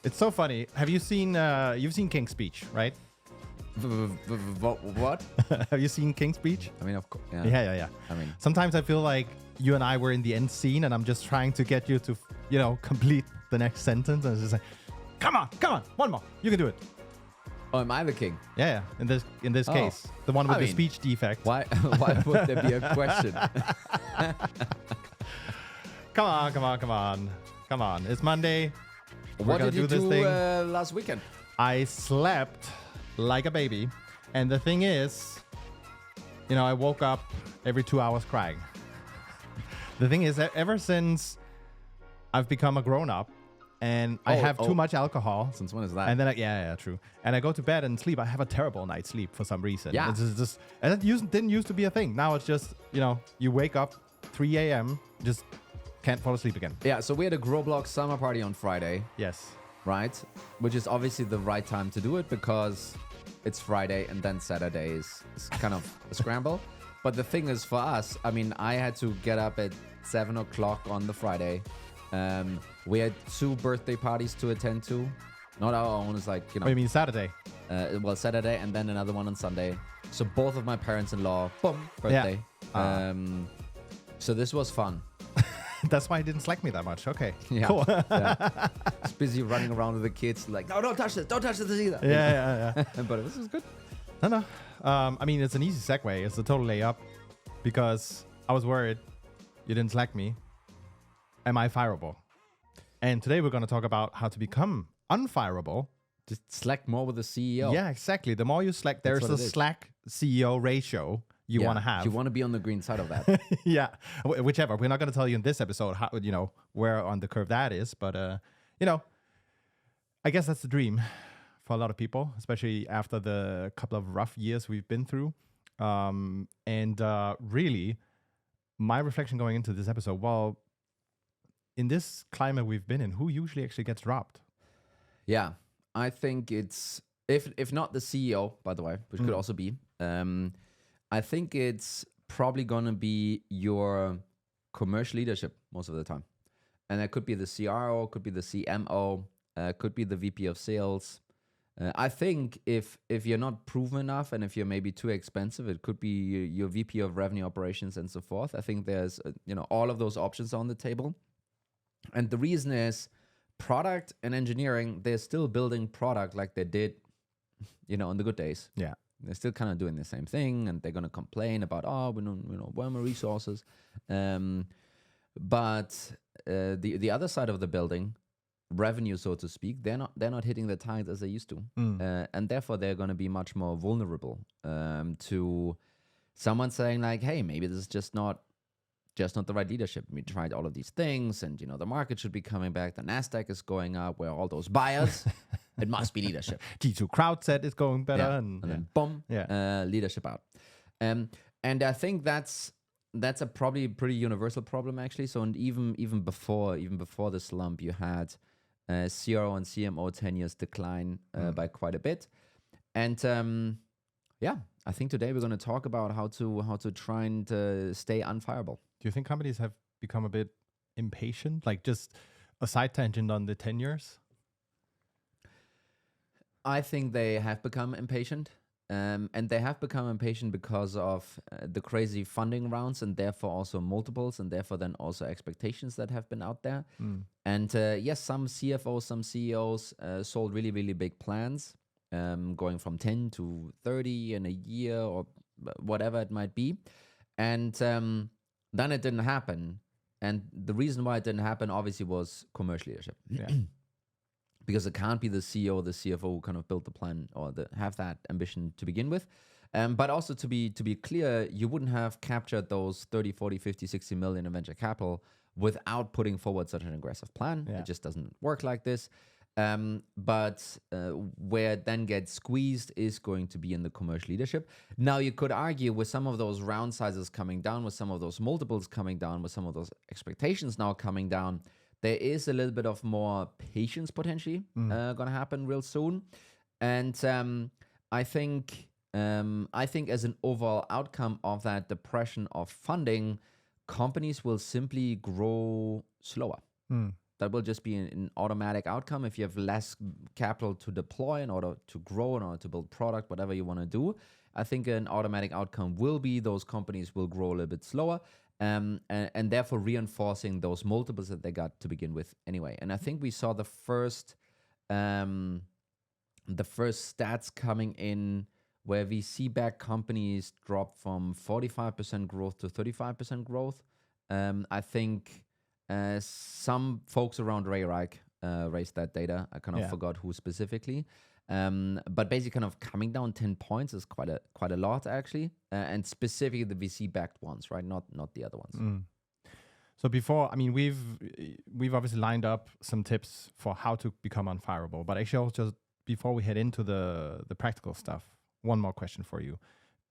It's so funny. Have you seen you've seen King's Speech, right? What? Have you seen King's Speech? I mean, of course. Yeah. I mean, Sometimes I feel like you and I were in the end scene, and I'm just trying to get you to, complete the next sentence, and it's just like, come on, one more, you can do it. oh, am I the king? Yeah. In this case, the one with the speech defect. Why? Why would there be a question? Come on. It's Monday. What did you this do thing. last weekend? I slept like a baby, and the thing is, I woke up every 2 hours crying. The thing is that ever since I've become a grown-up and I have too much alcohol. Since when is that? And then, yeah, true. And I go to bed and sleep. I have a terrible night's sleep for some reason. Yeah. It's just and it didn't used to be a thing. Now it's just, you wake up 3 a.m., just can't fall asleep again. Yeah, so we had a Growblock summer party on Friday, Yes. right? Which is obviously the right time to do it because it's Friday and then Saturday is kind of a scramble. But the thing is for us, I mean, I had to get up at 7 o'clock on the Friday. We had 2 birthday parties to attend to. Not our own, it's like, What do you mean Saturday? Saturday and then another one on Sunday. So both of my parents-in-law, boom, birthday. Yeah. So this was fun. That's why he didn't slack me that much. Okay. Yeah. Cool. Yeah. Just busy running around with the kids like, no, don't touch this either. Yeah. But this is good. No. I mean, it's an easy segue. It's a total layup because I was worried you didn't slack me. Am I fireable? And today we're going to talk about how to become unfireable. Just slack more with the CEO. Yeah, exactly. The more you slack, there's a slack CEO ratio you want to have. You want to be on the green side of that. Yeah, whichever. We're not going to tell you in this episode how, where on the curve that is. But, I guess that's the dream for a lot of people, especially after the couple of rough years we've been through. Really, my reflection going into this episode, well, in this climate we've been in, who usually actually gets dropped? Yeah, I think it's, if not the CEO, by the way, which could also be, I think it's probably going to be your commercial leadership most of the time. And that could be the CRO, could be the CMO, could be the VP of sales. I think if you're not proven enough and if you're maybe too expensive, it could be your VP of revenue operations and so forth. I think there's, all of those options on the table. And the reason is product and engineering, they're still building product like they did, in the good days. Yeah. They're still kind of doing the same thing, and they're going to complain about, we don't, where are my resources? But the other side of the building, revenue, so to speak, they're not hitting the targets as they used to, and therefore they're going to be much more vulnerable to someone saying like, hey, maybe this is just not the right leadership. We tried all of these things, and the market should be coming back. The Nasdaq is going up. Where are all those buyers? It must be leadership. G2 crowd set is going better, and then boom, leadership out. And I think that's a probably pretty universal problem actually. So and even before the slump, you had CRO and CMO tenures decline by quite a bit. And I think today we're going to talk about how to try and stay unfireable. Do you think companies have become a bit impatient? Like just a side tangent on the tenures? I think they have become impatient. And they have become impatient because of the crazy funding rounds and therefore also multiples and therefore then also expectations that have been out there. And yes, some CFOs, some CEOs sold really, really big plans, going from 10 to 30 in a year or whatever it might be. And then it didn't happen. And the reason why it didn't happen obviously was commercial leadership. Yeah. Because it can't be the CEO or the CFO who kind of built the plan or have that ambition to begin with. But also to be clear, you wouldn't have captured those 30, 40, 50, 60 million in venture capital without putting forward such an aggressive plan. Yeah. It just doesn't work like this. But where it then gets squeezed is going to be in the commercial leadership. Now, you could argue with some of those round sizes coming down, with some of those multiples coming down, with some of those expectations now coming down, there is a little bit of more patience potentially going to happen real soon. And I think as an overall outcome of that depression of funding, companies will simply grow slower. That will just be an automatic outcome. If you have less capital to deploy in order to grow, in order to build product, whatever you want to do, I think an automatic outcome will be those companies will grow a little bit slower, and therefore reinforcing those multiples that they got to begin with anyway. And I think we saw the first stats coming in where VC-backed companies dropped from 45% growth to 35% growth. I think some folks around Ray Reich raised that data. I kind of forgot who specifically. But basically kind of coming down 10 points is quite a lot actually. And specifically the VC-backed ones, right? Not the other ones. Mm. So before, I mean, we've obviously lined up some tips for how to become unfireable. But actually also before we head into the practical stuff, one more question for you.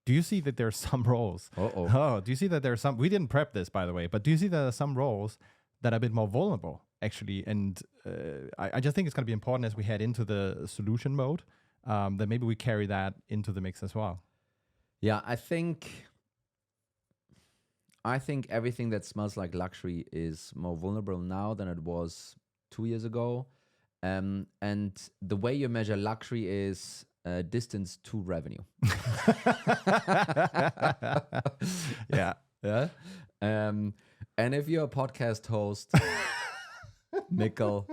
Do you see that there are some roles? Oh, do you see that there are some? We didn't prep this, by the way, but do you see that there are some roles that are a bit more vulnerable, actually? And I just think it's going to be important as we head into the solution mode that maybe we carry that into the mix as well. Yeah, I think everything that smells like luxury is more vulnerable now than it was 2 years ago. And the way you measure luxury is distance to revenue. Yeah. And if you're a podcast host, Mikkel,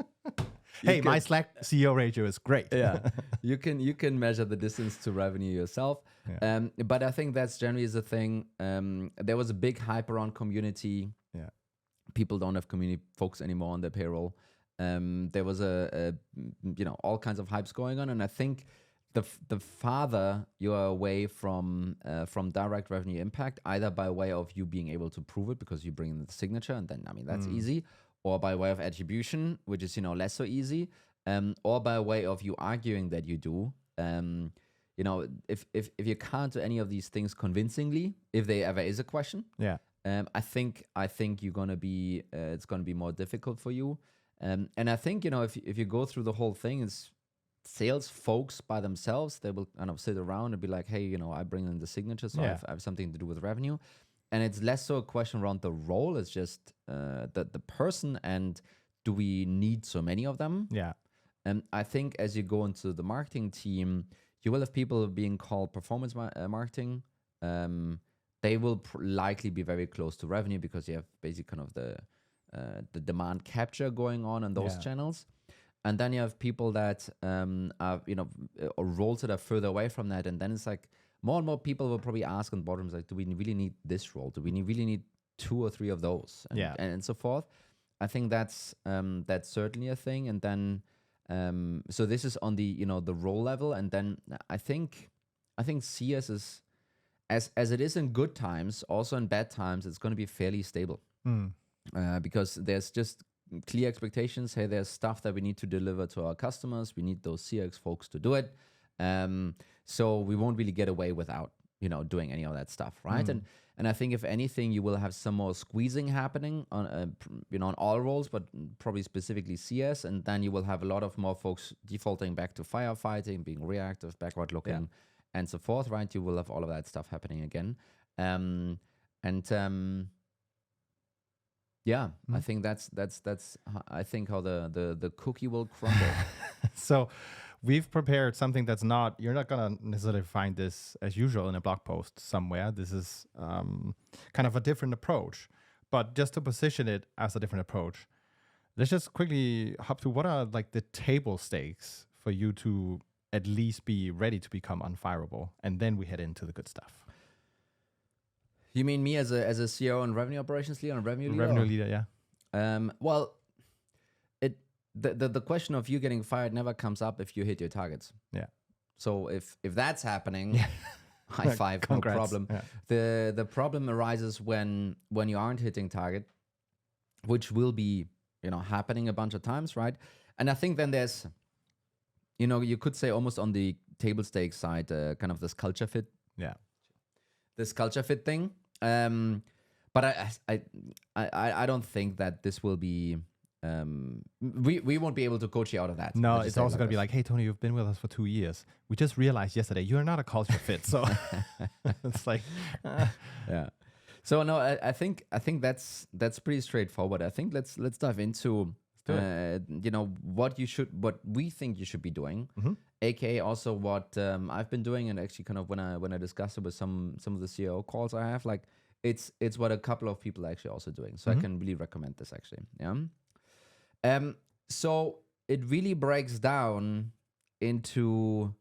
hey, my Slack CEO ratio is great. Yeah, you can measure the distance to revenue yourself. Yeah. But I think that's generally the thing. There was a big hype around community. Yeah, people don't have community folks anymore on their payroll. There was all kinds of hypes going on, and I think the farther you are away from direct revenue impact, either by way of you being able to prove it because you bring in the signature, and then that's easy, or by way of attribution, which is less so easy, or by way of you arguing that you do. If you can't do any of these things convincingly, if there ever is a question, I think you're gonna be it's gonna be more difficult for you. And I think if you go through the whole thing, it's sales folks by themselves, they will kind of sit around and be like, hey, I bring in the signature, so I have something to do with revenue. And it's less so a question around the role, it's just the person, and do we need so many of them? Yeah. And I think as you go into the marketing team, you will have people being called performance marketing. They will likely be very close to revenue because you have basically kind of the demand capture going on in those channels. And then you have people that are, or roles that are further away from that. And then it's like more and more people will probably ask on bottoms, like, do we really need this role? Do we really need 2 or 3 of those? And so forth. I think that's certainly a thing. And then, so this is on the, the role level. And then I think CS is, as it is in good times, also in bad times, it's going to be fairly stable. Because there's just clear expectations. Hey, there's stuff that we need to deliver to our customers. We need those CX folks to do it. So we won't really get away without, doing any of that stuff, right? And I think if anything, you will have some more squeezing happening on, on all roles, but probably specifically CS. And then you will have a lot of more folks defaulting back to firefighting, being reactive, backward looking, and so forth, right? You will have all of that stuff happening again. I think that's I think how the cookie will crumble. So we've prepared something that's not, you're not going to necessarily find this as usual in a blog post somewhere. This is kind of a different approach, but just to position it as a different approach, let's just quickly hop to what are like the table stakes for you to at least be ready to become unfireable, and then we head into the good stuff. You mean me as a CEO and revenue operations leader and revenue leader? Revenue leader, yeah. Well, the question of you getting fired never comes up if you hit your targets. Yeah. So if that's happening, high five, Congrats. No problem. Yeah. The problem arises when you aren't hitting target, which will be happening a bunch of times, right? And I think then there's, you could say almost on the table stakes side, kind of this culture fit. Yeah. This culture fit thing. But I don't think that this will be. We won't be able to coach you out of that. No, it's also going to be like, hey, Tony, you've been with us for 2 years. We just realized yesterday you're not a culture fit. So it's like, yeah. So no, I think that's pretty straightforward. I think let's dive into Do it. What we think you should be doing, aka also what I've been doing, and actually kind of when I discuss it with some of the CEO calls I have, like it's what a couple of people are actually also doing. So I can really recommend this actually. Yeah. So it really breaks down into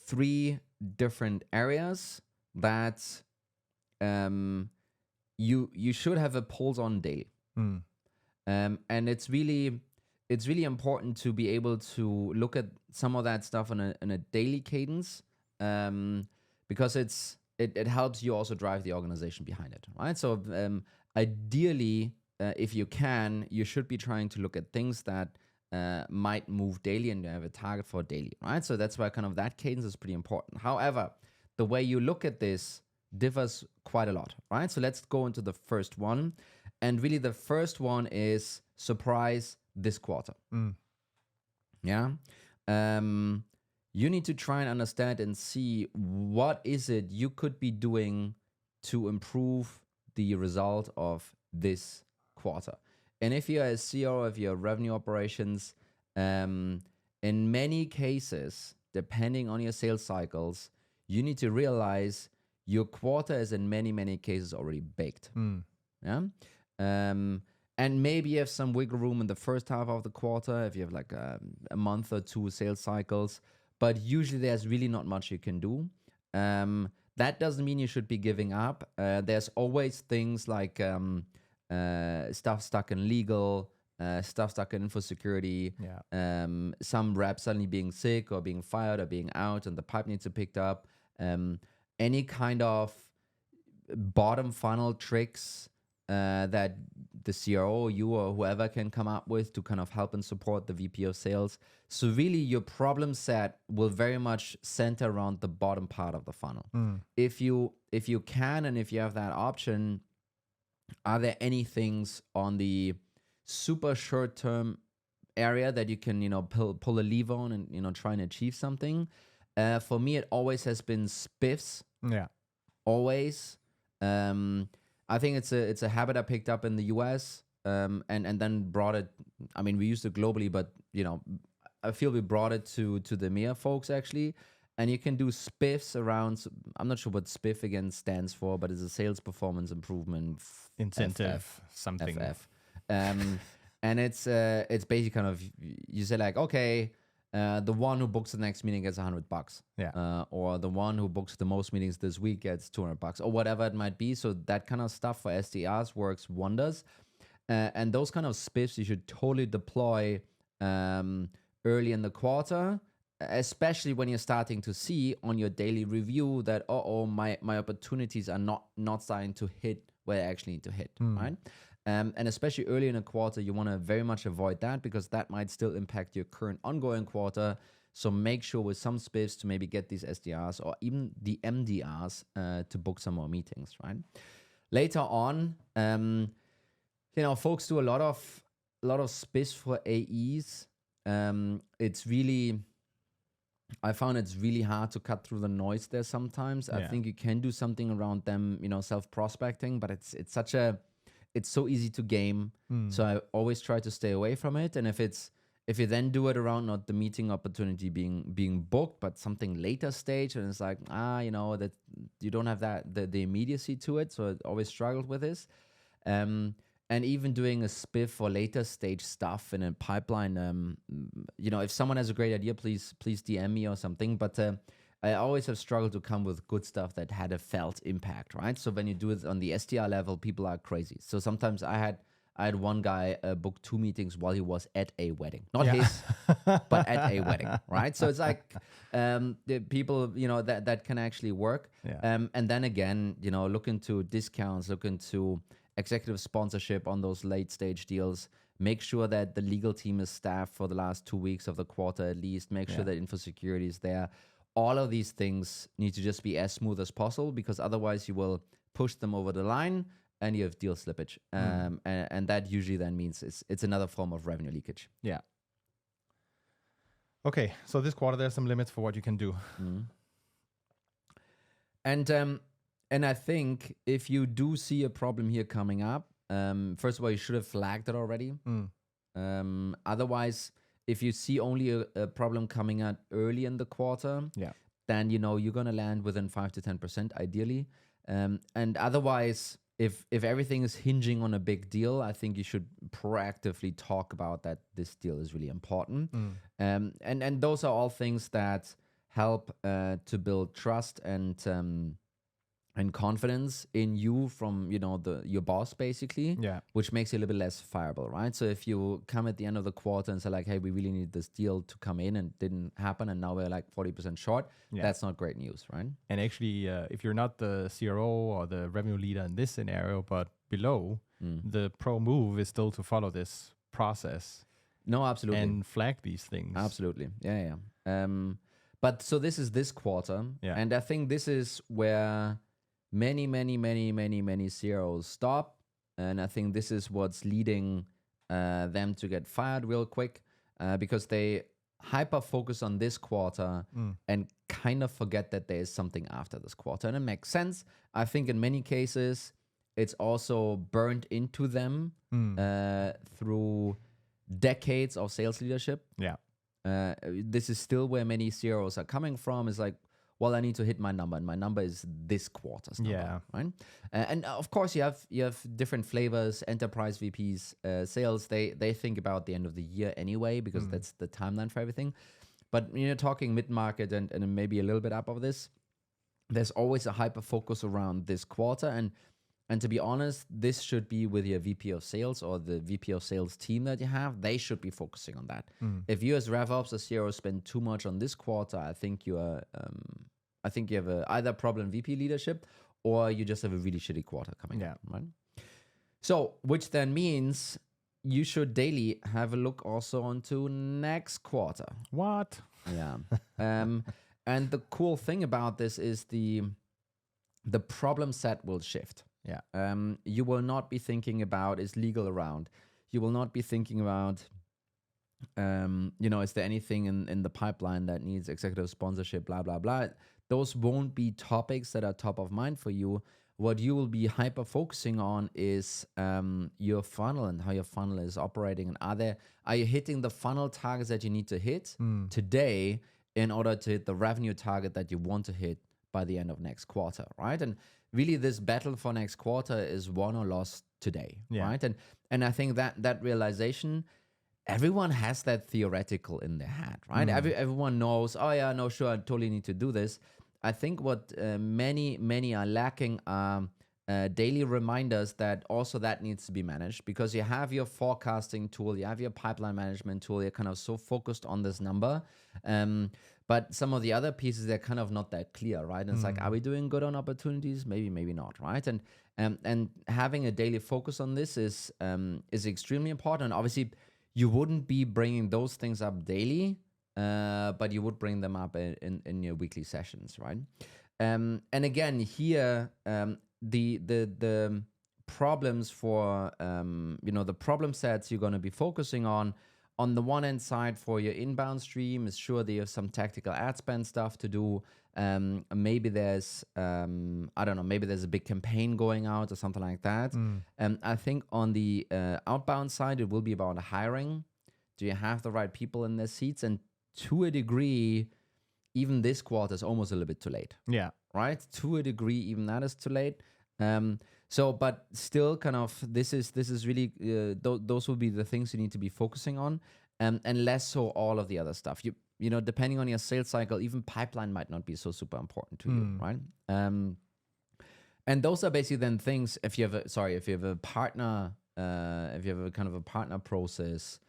3 different areas that you should have a pulse on daily. And it's really important to be able to look at some of that stuff on a daily cadence, because it helps you also drive the organization behind it, right? So ideally, if you can, you should be trying to look at things that might move daily, and you have a target for daily, right? So that's why kind of that cadence is pretty important. However, the way you look at this differs quite a lot, right? So let's go into the first one. And really the first one is surprise this quarter. Yeah. You need to try and understand and see what is it you could be doing to improve the result of this quarter. And if you're a CEO, if you're revenue operations, in many cases, depending on your sales cycles, you need to realize your quarter is in many, many cases already baked. Yeah. And maybe you have some wiggle room in the first half of the quarter if you have like a month or 2 sales cycles, but usually there's really not much you can do. That doesn't mean you should be giving up. There's always things like stuff stuck in legal, stuff stuck in info security, some reps suddenly being sick or being fired or being out and the pipe needs to be picked up. Any kind of bottom funnel tricks that the CRO, you or whoever can come up with to kind of help and support the VP of sales. So really your problem set will very much center around the bottom part of the funnel. If you can, and if you have that option, are there any things on the super short term area that you can, pull a lever on and, try and achieve something? For me, it always has been spiffs. Yeah. Always. I think it's a habit I picked up in the US, and then brought it. I mean, we used it globally, but I feel we brought it to the EMEA folks actually. And you can do spiffs around. I'm not sure what spiff again stands for, but it's a sales performance improvement incentive something. FF. And it's basically kind of, you say like, okay, the one who books the next meeting gets $100. Yeah. Or the one who books the most meetings this week gets $200 or whatever it might be. So that kind of stuff for SDRs works wonders. And those kind of spiffs you should totally deploy early in the quarter, especially when you're starting to see on your daily review that, my opportunities are not starting to hit where I actually need to hit, right? And especially early in a quarter, you want to very much avoid that because that might still impact your current ongoing quarter. So make sure with some spiffs to maybe get these SDRs or even the MDRs to book some more meetings, right? Later on, folks do a lot of spiffs for AEs. I found it's really hard to cut through the noise there sometimes. I think you can do something around them, self-prospecting, but it's so easy to game. So I always try to stay away from it. And if you then do it around not the meeting opportunity being booked, but something later stage, and it's like, that you don't have that the immediacy to it. So I always struggled with this. And even doing a spiff for later stage stuff in a pipeline, if someone has a great idea, please DM me or something. But I always have struggled to come with good stuff that had a felt impact, right? So when you do it on the SDR level, people are crazy. So sometimes I had one guy book 2 meetings while he was at a wedding, not his, but at a wedding, right? So it's like the people, that can actually work. Yeah. And then again, look into discounts, look into executive sponsorship on those late stage deals. Make sure that the legal team is staffed for the last 2 weeks of the quarter at least. Make sure that info security is there. All of these things need to just be as smooth as possible because otherwise you will push them over the line and you have deal slippage. And that usually then means it's another form of revenue leakage. Yeah. Okay, so this quarter there's some limits for what you can do. And I think if you do see a problem here coming up, first of all, you should have flagged it already. Otherwise, if you see only a problem coming out early in the quarter, Yeah. then you're gonna land within 5 to 10% ideally. And otherwise, if everything is hinging on a big deal, I think you should proactively talk about that this deal is really important. And those are all things that help to build trust and confidence in you from your boss basically, Yeah. which makes you a little bit less fireable, right? So if you come at the end of the quarter and say like, hey, we really need this deal to come in and didn't happen, and now we're like 40% short, that's not great news, right? And actually, if you're not the CRO or the revenue leader in this scenario, but below, the pro move is still to follow this process. No, absolutely. And flag these things. Absolutely. Yeah. But so this is this quarter. Yeah. And I think this is where many CROs stop. And I think this is what's leading them to get fired real quick because they hyper focus on this quarter and kind of forget that there is something after this quarter. And it makes sense. I think in many cases, it's also burned into them through decades of sales leadership. Yeah. This is still where many CROs are coming from. Is like, well, I need to hit my number, and my number is this quarter's number, right? And of course, you have different flavors. Enterprise VPs, sales, they think about the end of the year anyway because that's the timeline for everything. But when you're talking mid-market and maybe a little bit up of this, there's always a hyper focus around this quarter. And to be honest, this should be with your VP of sales or the VP of sales team that you have. They should be focusing on that. If you as RevOps or CRO spend too much on this quarter, I think you are, you have either problem VP leadership or you just have a really shitty quarter coming up, right? So, which then means you should daily have a look also onto next quarter. What? Yeah. And the cool thing about this is the problem set will shift. Yeah. You will not be thinking about is legal around. You will not be thinking about, is there anything in the pipeline that needs executive sponsorship, blah, blah, blah. Those won't be topics that are top of mind for you. What you will be hyper focusing on is your funnel and how your funnel is operating. And are you hitting the funnel targets that you need to hit today in order to hit the revenue target that you want to hit by the end of next quarter, right? And really, this battle for next quarter is won or lost today, right? And I think that realization, everyone has that theoretical in their head, right? Everyone knows, oh yeah, no, sure, I totally need to do this. I think what many are lacking are daily reminders that also that needs to be managed, because you have your forecasting tool, you have your pipeline management tool, you're kind of so focused on this number. But some of the other pieces, they're kind of not that clear, right? And it's like, are we doing good on opportunities? Maybe not, right? And having a daily focus on this is extremely important. Obviously, you wouldn't be bringing those things up daily, but you would bring them up in your weekly sessions, right? And again, here, the problems for the problem sets you're going to be focusing on the one hand side for your inbound stream is sure you have some tactical ad spend stuff to do. Maybe there's maybe there's a big campaign going out or something like that. I think on the outbound side, it will be about hiring. Do you have the right people in their seats? And to a degree, even this quarter is almost a little bit too late. Yeah. Right? To a degree, even that is too late. But still, kind of, this is really those will be the things you need to be focusing on, and less so all of the other stuff. You know, depending on your sales cycle, even pipeline might not be so super important to you, right? And those are basically then things. If you have a partner, if you have a kind of a partner process,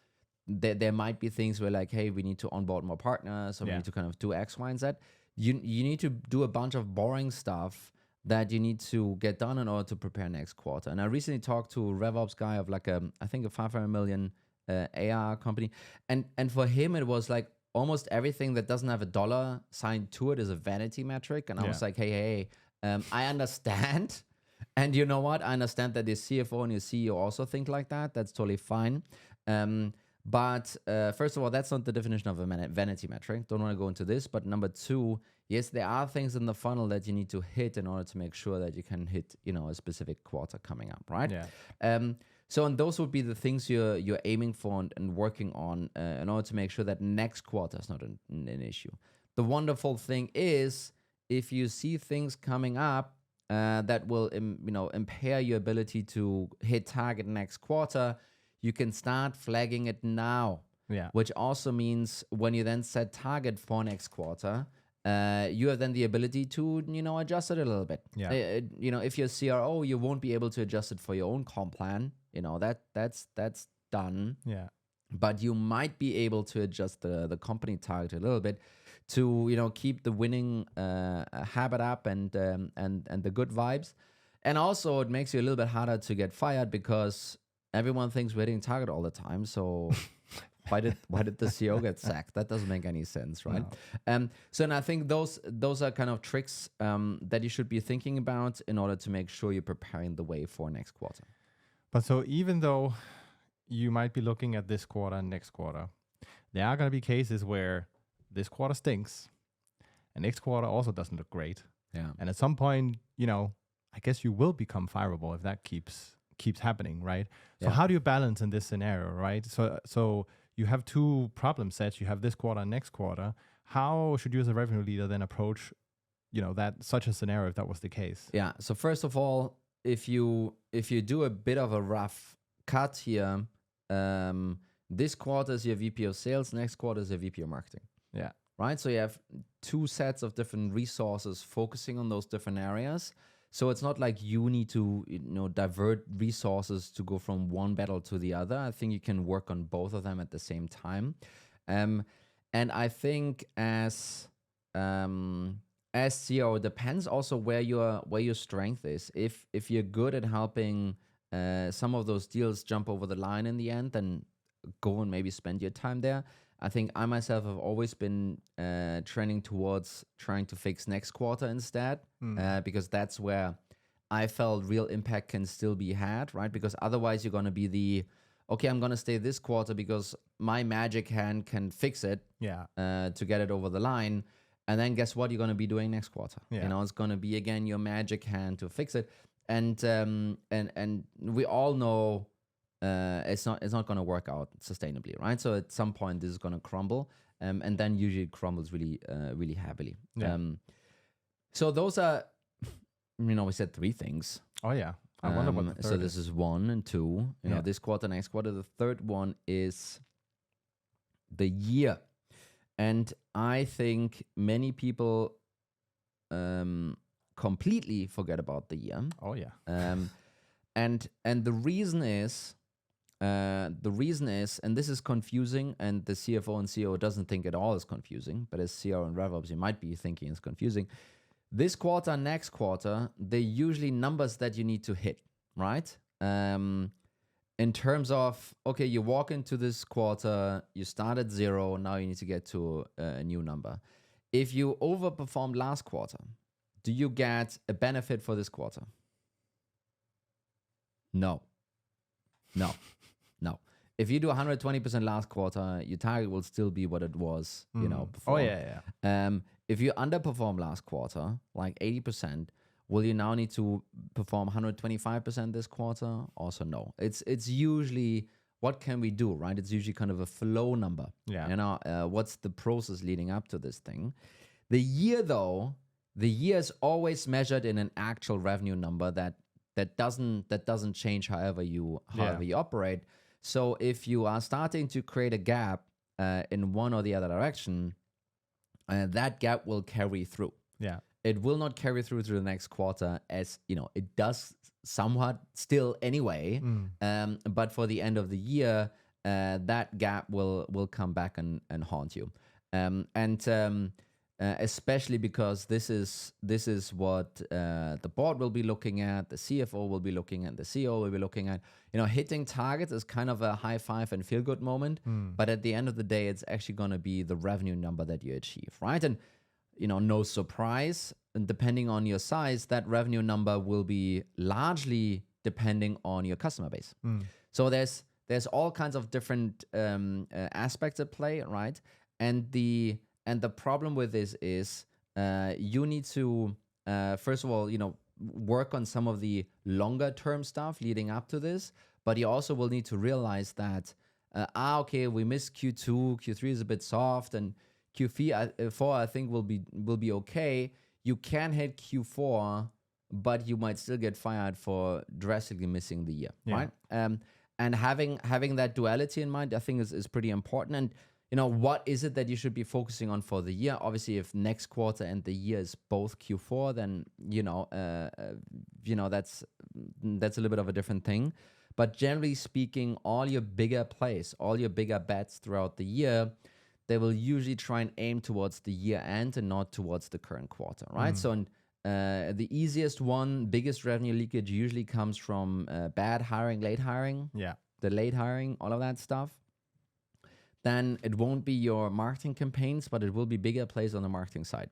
there might be things where like, hey, we need to onboard more partners, or we need to kind of do X, Y, and Z. You need to do a bunch of boring stuff that you need to get done in order to prepare next quarter. And I recently talked to a RevOps guy of like I think a 500 million AR company. And for him, it was like almost everything that doesn't have a dollar sign to it is a vanity metric. And I was like, hey, I understand. And you know what? I understand that your CFO and your CEO also think like that. That's totally fine. But first of all, that's not the definition of a vanity metric. Don't want to go into this. But number two, yes, there are things in the funnel that you need to hit in order to make sure that you can hit, a specific quarter coming up, right? Yeah. So, and those would be the things you're aiming for and working on in order to make sure that next quarter is not an issue. The wonderful thing is, if you see things coming up that will impair your ability to hit target next quarter, you can start flagging it now. Yeah. Which also means when you then set target for next quarter, you have then the ability to adjust it a little bit. Yeah. If you're CRO, you won't be able to adjust it for your own comp plan. That's done. Yeah. But you might be able to adjust the company target a little bit to keep the winning habit up and the good vibes. And also it makes you a little bit harder to get fired because everyone thinks we're hitting target all the time. So why did the CEO get sacked? That doesn't make any sense, right? No. So and I think those are kind of tricks that you should be thinking about in order to make sure you're preparing the way for next quarter. But so even though you might be looking at this quarter and next quarter, there are going to be cases where this quarter stinks and next quarter also doesn't look great. Yeah. And at some point, I guess you will become fireable if that keeps happening, right? So how do you balance in this scenario, right? So you have two problem sets. You have this quarter and next quarter. How should you as a revenue leader then approach, that such a scenario if that was the case? Yeah. So first of all, if you do a bit of a rough cut here, this quarter is your VP of sales, next quarter is your VP of marketing. Yeah. Right. So you have two sets of different resources focusing on those different areas. So it's not like you need to divert resources to go from one battle to the other. I think you can work on both of them at the same time. And I think as CEO, it depends also where your strength is. If you're good at helping some of those deals jump over the line in the end, then go and maybe spend your time there. I think I myself have always been trending towards trying to fix next quarter instead, because that's where I felt real impact can still be had, right? Because otherwise you're going to be I'm going to stay this quarter because my magic hand can fix it to get it over the line. And then guess what you're going to be doing next quarter? Yeah. It's going to be, again, your magic hand to fix it. And we all know it's not going to work out sustainably, right? So at some point this is going to crumble, and then usually it crumbles really really heavily. Yeah. So those are, we said three things. Oh yeah, I wonder what the third so this is 1 and 2. This quarter, next quarter. The third one is the year, and I think many people completely forget about the year. Oh yeah. And the reason is, and this is confusing, and the CFO and CEO doesn't think at all is confusing, but as CEO and RevOps, you might be thinking it's confusing. This quarter, next quarter, they're usually numbers that you need to hit, right? In terms of, okay, you walk into this quarter, you start at 0, now you need to get to a new number. If you overperformed last quarter, do you get a benefit for this quarter? No. If you do 120% last quarter, your target will still be what it was, before. Oh yeah. If you underperform last quarter, like 80%, will you now need to perform 125% this quarter? Also, no. It's usually, what can we do, right? It's usually kind of a flow number. Yeah. What's the process leading up to this thing? The year, though, is always measured in an actual revenue number that doesn't change however you operate. So if you are starting to create a gap in one or the other direction, that gap will carry through. Yeah. It will not carry through to the next quarter, as it does somewhat still anyway. But for the end of the year, that gap will come back and haunt you. Especially because this is what the board will be looking at, the CFO will be looking at, the CEO will be looking at. Hitting targets is kind of a high five and feel good moment, but at the end of the day, it's actually going to be the revenue number that you achieve, right? And no surprise, and depending on your size, that revenue number will be largely depending on your customer base. So there's all kinds of different aspects at play, right? And the problem with this is you need to, first of all, work on some of the longer term stuff leading up to this, but you also will need to realize that, okay, we missed Q2, Q3 is a bit soft, and Q4 I think will be okay. You can hit Q4, but you might still get fired for drastically missing the year, right? And having that duality in mind, I think is pretty important. And what is it that you should be focusing on for the year? Obviously, if next quarter and the year is both Q4, then that's a little bit of a different thing. But generally speaking, all your bigger plays, all your bigger bets throughout the year, they will usually try and aim towards the year end and not towards the current quarter, right? So the easiest one, biggest revenue leakage usually comes from bad hiring, late hiring, the late hiring, all of that stuff. Then it won't be your marketing campaigns, but it will be bigger plays on the marketing side.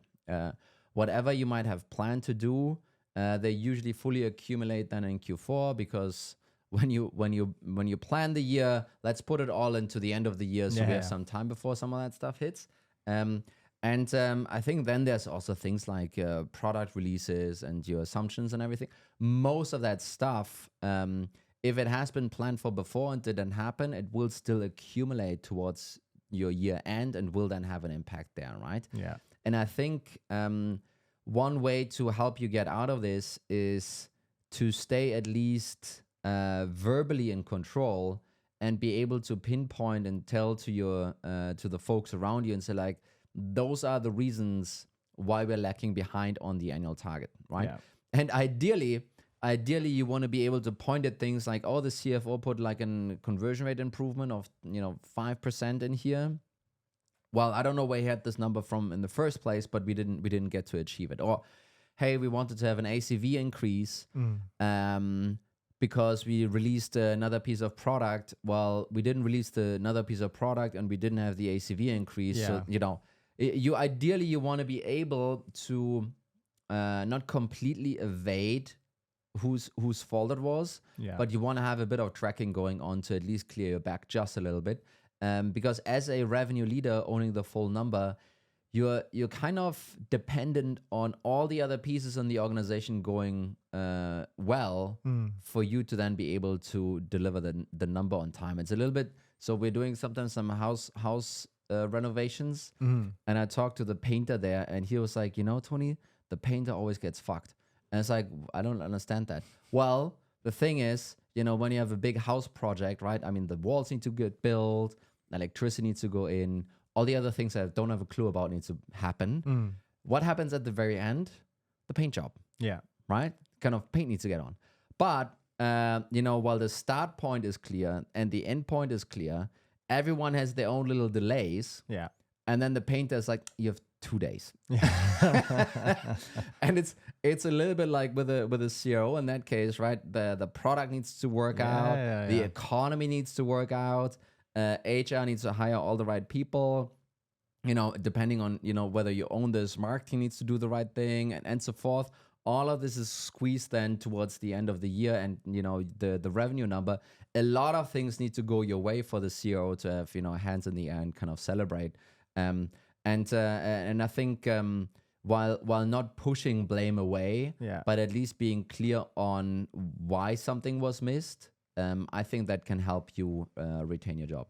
Whatever you might have planned to do, they usually fully accumulate then in Q4, because when you plan the year, let's put it all into the end of the year, so we have some time before some of that stuff hits. And I think then there's also things like product releases and your assumptions and everything. Most of that stuff, if it has been planned for before and didn't happen, it will still accumulate towards your year end and will then have an impact there, right? Yeah. And I think one way to help you get out of this is to stay at least verbally in control and be able to pinpoint and tell to the folks around you and say, like, those are the reasons why we're lacking behind on the annual target, right? Yeah. And ideally you want to be able to point at things like, oh, the CFO put like a conversion rate improvement of 5% in here. Well, I don't know where he had this number from in the first place, but we didn't get to achieve it. Or, hey, we wanted to have an ACV increase because we released another piece of product. Well, we didn't release another piece of product and we didn't have the ACV increase. Yeah. So, you ideally you want to be able to not completely evade whose fault it was, but you want to have a bit of tracking going on to at least clear your back just a little bit. Because as a revenue leader owning the full number, you're kind of dependent on all the other pieces in the organization going well for you to then be able to deliver the number on time. It's a little bit, so we're doing sometimes some house renovations, and I talked to the painter there, and he was like, Tony, the painter always gets fucked. And it's like, I don't understand that. Well, the thing is, when you have a big house project, right? I mean, the walls need to get built, electricity needs to go in, all the other things I don't have a clue about need to happen. What happens at the very end? The paint job. Yeah. Right? Kind of paint needs to get on. But, while the start point is clear and the end point is clear, everyone has their own little delays. Yeah. And then the painter's like, you have 2 days. Yeah. And it's a little bit like with a CRO in that case, right? The product needs to work out. The economy needs to work out. HR needs to hire all the right people. Depending on, whether you own this, marketing needs to do the right thing and so forth. All of this is squeezed then towards the end of the year and, the revenue number. A lot of things need to go your way for the CRO to have, hands in the air and kind of celebrate. And I think while not pushing blame away, but at least being clear on why something was missed, I think that can help you retain your job.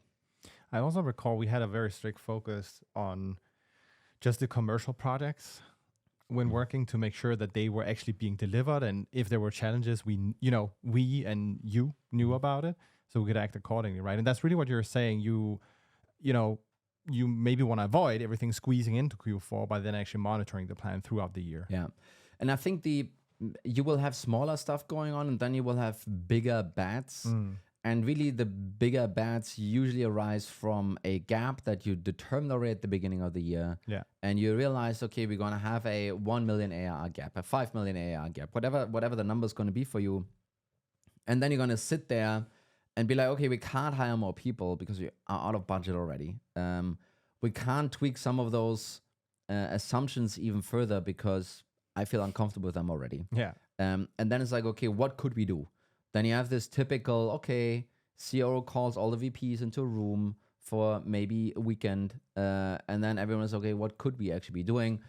I also recall we had a very strict focus on just the commercial projects when working to make sure that they were actually being delivered, and if there were challenges, we and you knew about it, so we could act accordingly, right? And that's really what you're saying. You maybe want to avoid everything squeezing into Q4 by then actually monitoring the plan throughout the year. Yeah. And I think you will have smaller stuff going on, and then you will have bigger bets. And really the bigger bets usually arise from a gap that you determined already at the beginning of the year. Yeah. And you realize, okay, we're going to have a 1 million ARR gap, a 5 million ARR gap, whatever the number is going to be for you. And then you're going to sit there and be like, okay, we can't hire more people because we are out of budget already. We can't tweak some of those assumptions even further because I feel uncomfortable with them already. Yeah. And then it's like, okay, what could we do? Then you have this typical, okay, CRO calls all the VPs into a room for maybe a weekend. And then everyone is, okay, what could we actually be doing?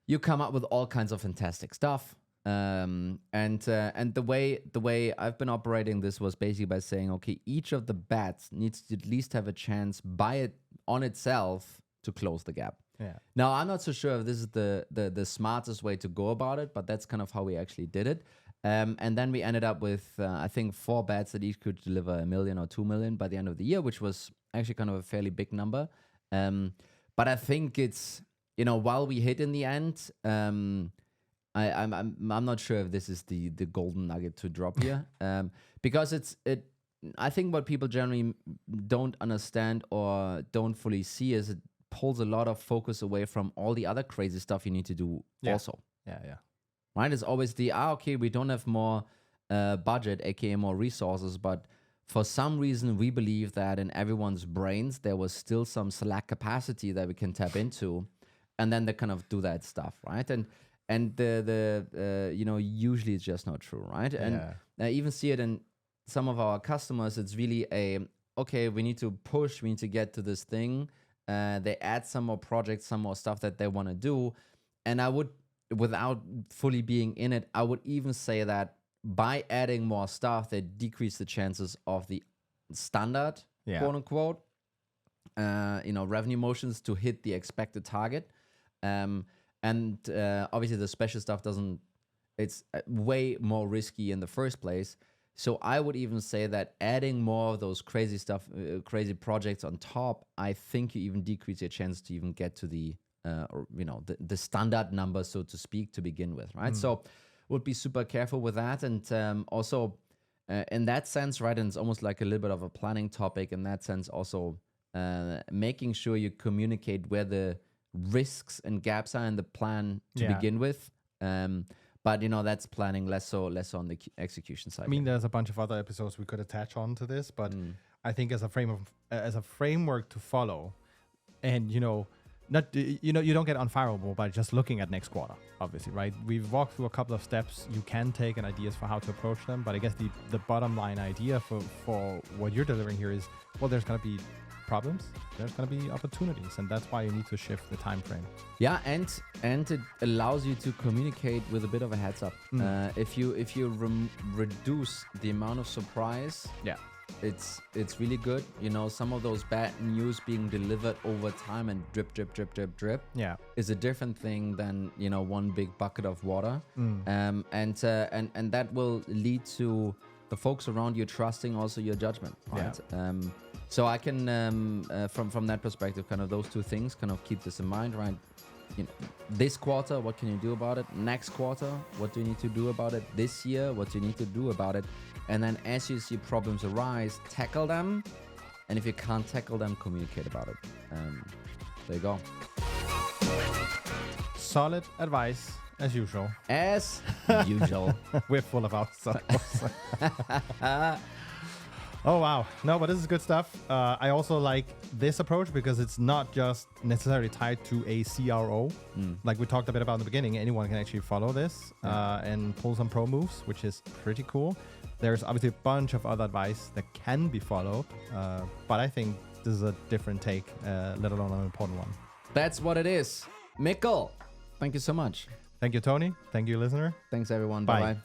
You come up with all kinds of fantastic stuff. And the way I've been operating this was basically by saying, okay, each of the bets needs to at least have a chance by it on itself to close the gap. Yeah. Now, I'm not so sure if this is the smartest way to go about it, but that's kind of how we actually did it. And then we ended up with, I think, 4 bets that each could deliver $1 million or $2 million by the end of the year, which was actually kind of a fairly big number. But I think it's, while we hit in the end, I'm not sure if this is the golden nugget to drop here, because I think what people generally don't understand or don't fully see is it pulls a lot of focus away from all the other crazy stuff you need to do also. Yeah. Right? It's always okay, we don't have more budget, aka more resources, but for some reason we believe that in everyone's brains there was still some slack capacity that we can tap into, and then they kind of do that stuff, right? And the usually it's just not true, right? And I even see it in some of our customers. It's really okay, we need to push, we need to get to this thing. They add some more projects, some more stuff that they want to do. And I would, without fully being in it, I would even say that by adding more stuff, they decrease the chances of the standard, quote unquote, revenue motions to hit the expected target. And obviously the special stuff it's way more risky in the first place. So I would even say that adding more of those crazy stuff, crazy projects on top, I think you even decrease your chance to even get to the standard number, so to speak, to begin with, right? So would be super careful with that. And also in that sense, right, and it's almost like a little bit of a planning topic in that sense, also making sure you communicate where the risks and gaps are in the plan to begin with. But that's planning, less so on the execution side. I mean, there's a bunch of other episodes we could attach on to this, but I think as a framework to follow, and you don't get unfireable by just looking at next quarter, obviously, right? We've walked through a couple of steps you can take and ideas for how to approach them, but I guess the bottom line idea for what you're delivering here is, well, there's going to be problems, there's going to be opportunities, and that's why you need to shift the time frame. Yeah, and it allows you to communicate with a bit of a heads up. If you reduce the amount of surprise, it's really good. Some of those bad news being delivered over time and drip is a different thing than one big bucket of water. And that will lead to the folks around you trusting also your judgment, right? So I can from that perspective, kind of those two things, kind of keep this in mind, right? This quarter, what can you do about it? Next quarter, what do you need to do about it? This year, what do you need to do about it? And then as you see problems arise, tackle them. And if you can't tackle them, communicate about it. There you go. Solid advice, as usual. As usual. We're full of ourselves. Oh, wow. No, but this is good stuff. I also like this approach because it's not just necessarily tied to a CRO. Like we talked a bit about in the beginning, anyone can actually follow this and pull some pro moves, which is pretty cool. There's obviously a bunch of other advice that can be followed, but I think this is a different take, let alone an important one. That's what it is. Mikkel, thank you so much. Thank you, Tony. Thank you, listener. Thanks, everyone. Bye. Bye-bye.